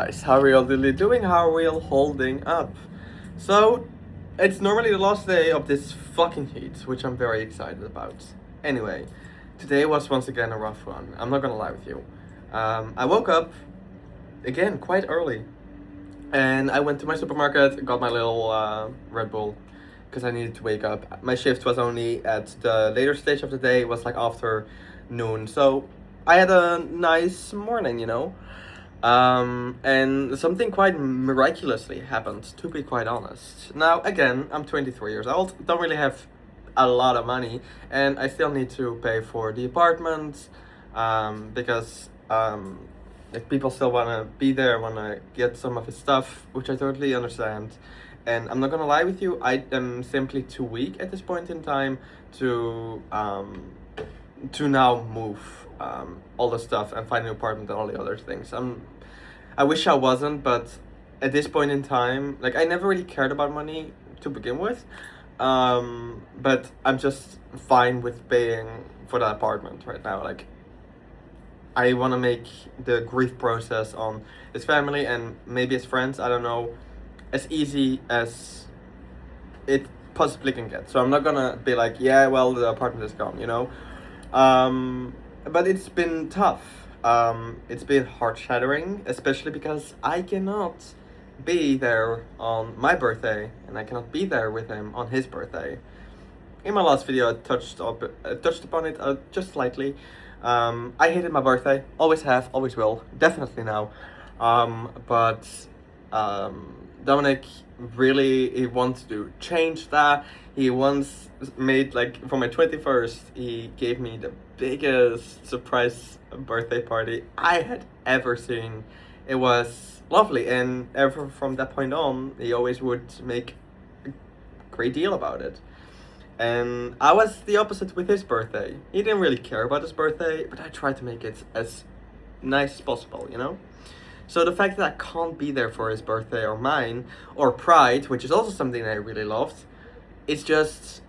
Guys, how are we all really doing? How are we all holding up? So, it's normally the last day of this fucking heat, which I'm very excited about. Anyway, today was once again a rough one. I'm not gonna lie with you. I woke up again quite early, and I went to my supermarket, got my little Red Bull, because I needed to wake up. My shift was only at the later stage of the day. It was like after noon, so I had a nice morning. And something quite miraculously happened, to be quite honest. Now, again, I'm 23 years old, don't really have a lot of money, and I still need to pay for the apartment, because if people still want to be there, want to get some of his stuff, which I totally understand. And I'm not gonna lie with you, I am simply too weak at this point in time to now move all the stuff and find an apartment and all the other things. I wish I wasn't, but at this point in time, like, I never really cared about money to begin with. But I'm just fine with paying for the apartment right now. Like, I want to make the grief process on his family and maybe his friends, I don't know, as easy as it possibly can get. So I'm not gonna be like, yeah, well, the apartment is gone. But it's been tough. It's been heart shattering, especially because I cannot be there on my birthday and I cannot be there with him on his birthday. In my last video, I touched upon it just slightly. I hated my birthday, always have, always will, definitely now. But Dominic really, he wants to change that. He once made, like, for my 21st, he gave me the biggest surprise birthday party I had ever seen. It was lovely, and ever from that point on, he always would make a great deal about it. And I was the opposite with his birthday. He didn't really care about his birthday, but I tried to make it as nice as possible. So the fact that I can't be there for his birthday or mine, or Pride, which is also something I really loved, it's just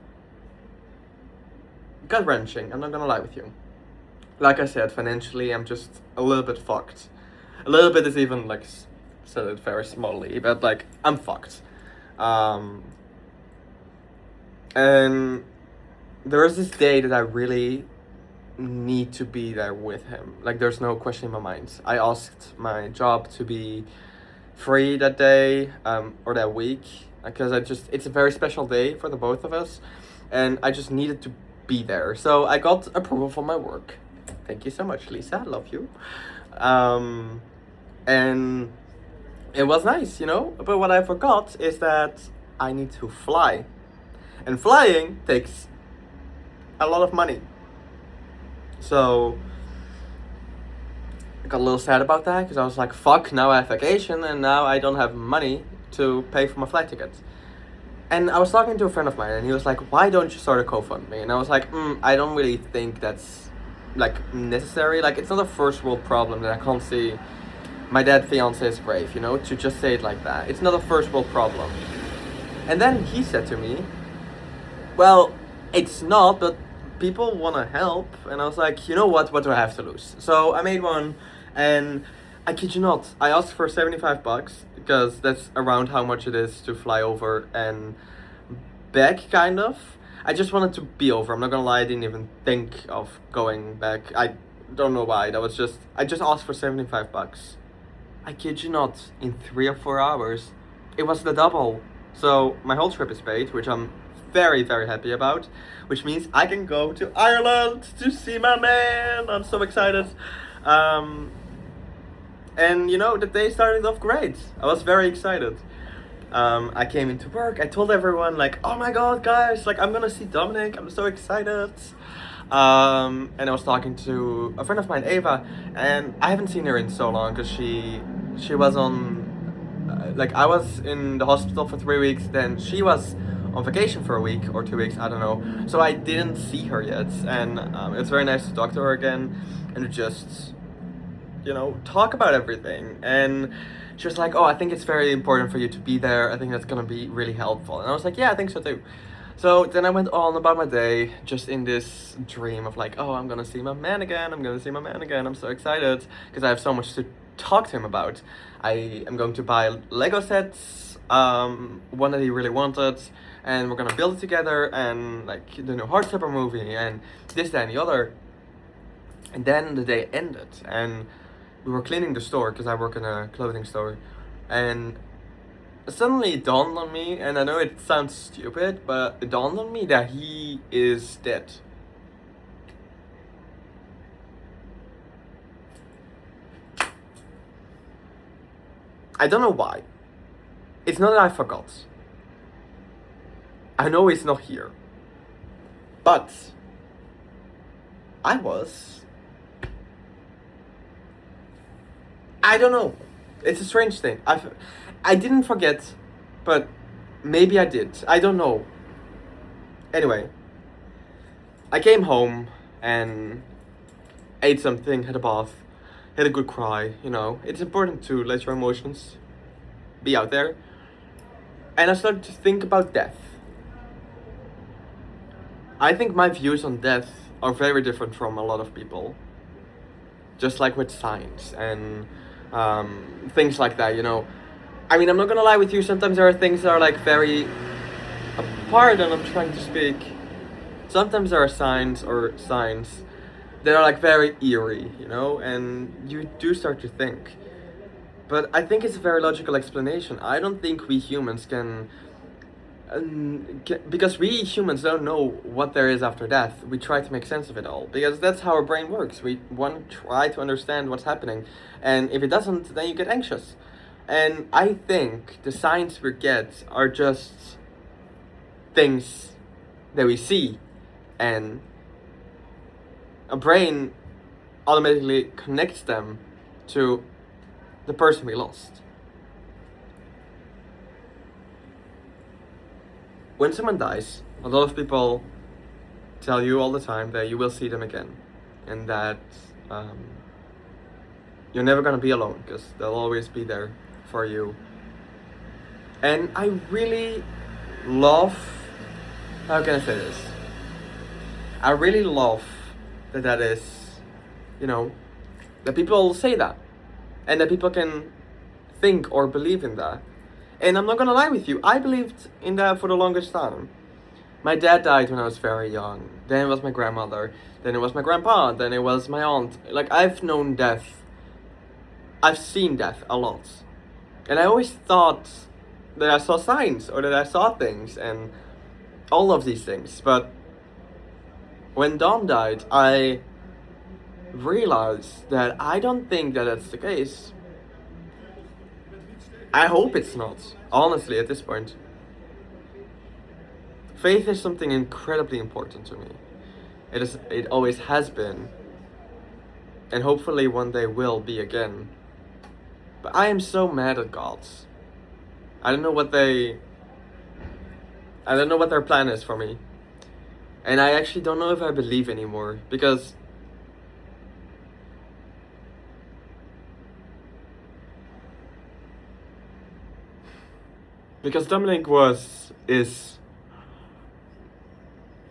gut-wrenching, I'm not gonna lie with you. Like I said, financially, I'm just a little bit fucked. A little bit is even, like, said it very smallly, but, like, I'm fucked. And there is this day that I really need to be there with him. Like, there's no question in my mind. I asked my job to be free that day, or that week, because it's a very special day for the both of us, and I just needed to be there. So I got approval from my work. Thank you so much, Lisa, I love you. And it was nice, but what I forgot is that I need to fly, and flying takes a lot of money. So I got a little sad about that, because I was like, fuck, now I have vacation and now I don't have money to pay for my flight ticket. And I was talking to a friend of mine, and he was like, why don't you start a GoFundMe? And I was like, I don't really think that's, like, necessary. Like, it's not a first world problem that I can't see my dad's fiance's grave, to just say it like that. It's not a first world problem. And then he said to me, well, it's not, but people want to help. And I was like, you know what do I have to lose? So I made one, and I kid you not, I asked for $75, because that's around how much it is to fly over and back, kind of. I just wanted to be over, I'm not gonna lie, I didn't even think of going back. I don't know why, I just asked for $75. I kid you not, in 3 or 4 hours, it was the double. So my whole trip is paid, which I'm very, very happy about, which means I can go to Ireland to see my man. I'm so excited. And the day started off great. I was very excited. I came into work, I told everyone, like, oh my god, guys, like, I'm gonna see Dominic, I'm so excited. And I was talking to a friend of mine, Ava, and I haven't seen her in so long, because she was on, like, I was in the hospital for 3 weeks, then she was on vacation for a week or 2 weeks, I don't know. So I didn't see her yet, and it's very nice to talk to her again and to just, talk about everything. And she was like, oh, I think it's very important for you to be there. I think that's gonna be really helpful. And I was like, yeah, I think so too. So then I went on about my day, just in this dream of like, oh, I'm gonna see my man again, I'm gonna see my man again, I'm so excited, because I have so much to talk to him about. I am going to buy Lego sets, one that he really wanted, and we're gonna build it together, and like the new Heartstopper movie, and this, that, and the other. And then the day ended, and we were cleaning the store, because I work in a clothing store, and suddenly it dawned on me, and I know it sounds stupid, but it dawned on me that he is dead. I don't know why. It's not that I forgot. I know he's not here. But I was. I don't know. It's a strange thing. I didn't forget, but maybe I did. I don't know. Anyway, I came home and ate something, had a bath, had a good cry. You know, it's important to let your emotions be out there. And I started to think about death. I think my views on death are very different from a lot of people. Just like with science and things like that, you know. I mean, I'm not gonna lie with you, sometimes there are things that are like very apart, and I'm trying to speak. Sometimes there are signs that are like very eerie, you know, and you do start to think. But I think it's a very logical explanation. I don't think we humans can, because we humans don't know what there is after death. We try to make sense of it all, because that's how our brain works. We want to try to understand what's happening, and if it doesn't, then you get anxious. And I think the signs we get are just things that we see, and a brain automatically connects them to the person we lost. When someone dies, a lot of people tell you all the time that you will see them again, and that you're never gonna be alone, because they'll always be there for you. And I really love, how can I say this? I really love that is, you know, that people say that, and that people can think or believe in that. And I'm not gonna lie with you, I believed in that for the longest time. My dad died when I was very young. Then it was my grandmother. Then it was my grandpa. Then it was my aunt. Like, I've known death. I've seen death a lot. And I always thought that I saw signs, or that I saw things, and all of these things. But when Dom died, I realized that I don't think that that's the case. I hope it's not, honestly, at this point. Faith is something incredibly important to me. It always has been, and hopefully one day will be again. But I am so mad at gods. I don't know what their plan is for me. And I actually don't know if I believe anymore, because Dominic is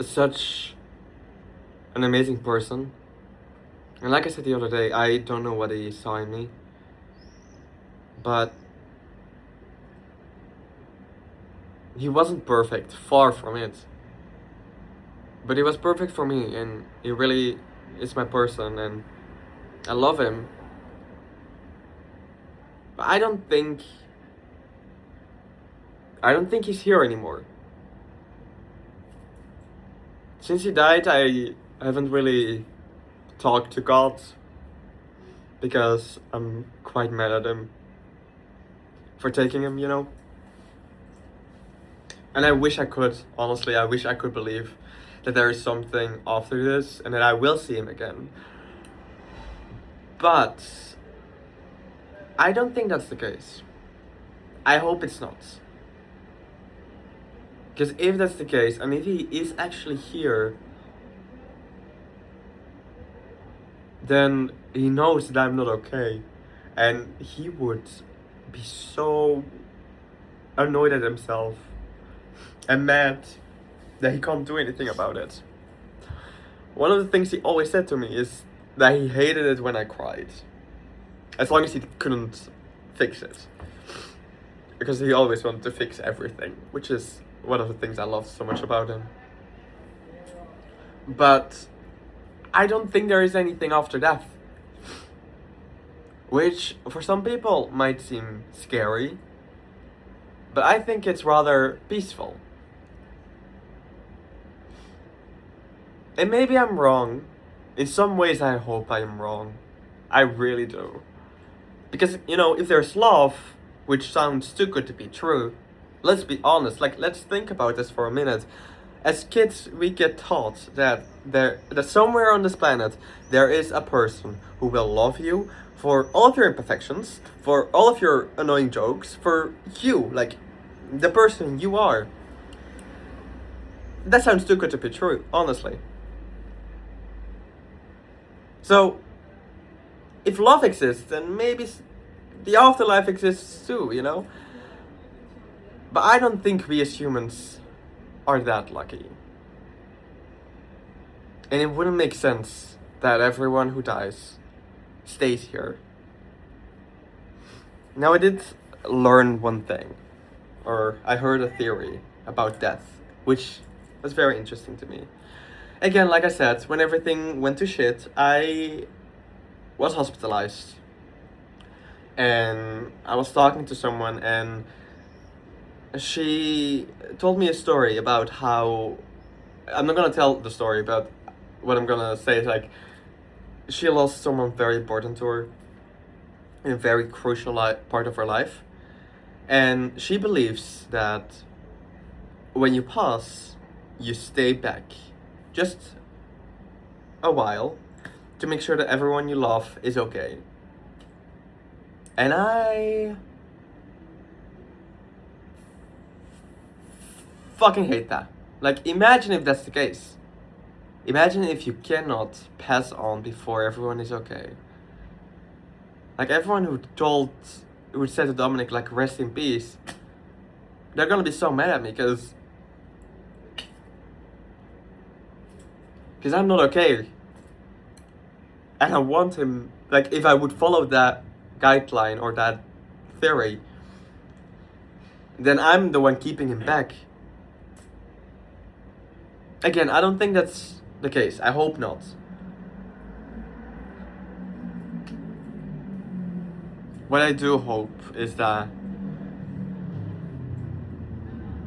such an amazing person. And like I said the other day, I don't know what he saw in me, but he wasn't perfect, far from it. But he was perfect for me, and he really is my person, and I love him. But I don't think he's here anymore. Since he died, I haven't really talked to God, because I'm quite mad at him for taking him, you know. And I wish I could, honestly, I wish I could believe that there is something after this, and that I will see him again. But I don't think that's the case. I hope it's not. Because if that's the case, and if he is actually here, then he knows that I'm not okay. And he would be so annoyed at himself and mad that he can't do anything about it. One of the things he always said to me is that he hated it when I cried, as long as he couldn't fix it, because he always wanted to fix everything, which is one of the things I love so much about him. But I don't think there is anything after death, which for some people might seem scary, but I think it's rather peaceful. And maybe I'm wrong. In some ways I hope I am wrong. I really do. Because, you know, if there's love, which sounds too good to be true, let's be honest, like, let's think about this for a minute. As kids, we get taught that that somewhere on this planet there is a person who will love you for all of your imperfections, for all of your annoying jokes, for you, like the person you are. That sounds too good to be true, honestly. So, if love exists, then maybe the afterlife exists too, you know? But I don't think we as humans are that lucky. And it wouldn't make sense that everyone who dies stays here. Now, I did learn one thing, or I heard a theory about death, which was very interesting to me. Again, like I said, when everything went to shit, I was hospitalized. And I was talking to someone, and she told me a story about how, I'm not gonna tell the story, but what I'm gonna say is, like, she lost someone very important to her in a very crucial part of her life. And she believes that when you pass, you stay back just a while to make sure that everyone you love is okay. And I fucking hate that. Like, imagine if that's the case. Imagine if you cannot pass on before everyone is okay. Like, everyone who said to Dominic, like, rest in peace, they're gonna be so mad at me, because I'm not okay. And I want him, like, if I would follow that guideline or that theory, then I'm the one keeping him back. Again, I don't think that's the case. I hope not. What I do hope is that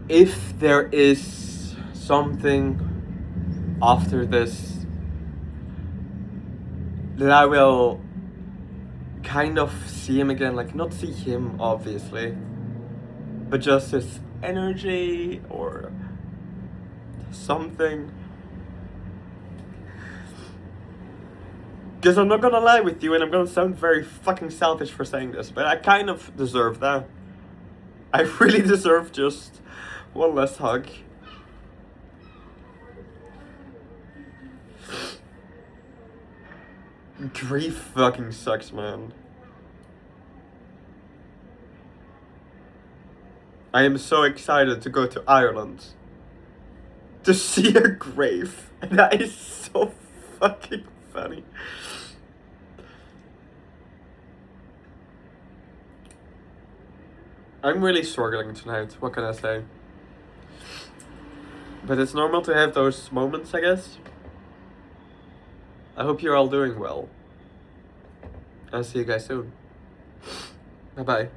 if there is something after this, that I will kind of see him again, like, not see him obviously, but just his energy or something. Because I'm not gonna lie with you, and I'm gonna sound very fucking selfish for saying this, but I kind of deserve that. I really deserve just one less hug. Grief fucking sucks, man. I am so excited to go to Ireland to see a grave. And that is so fucking funny. I'm really struggling tonight, what can I say? But it's normal to have those moments, I guess. I hope you're all doing well. I'll see you guys soon. Bye bye.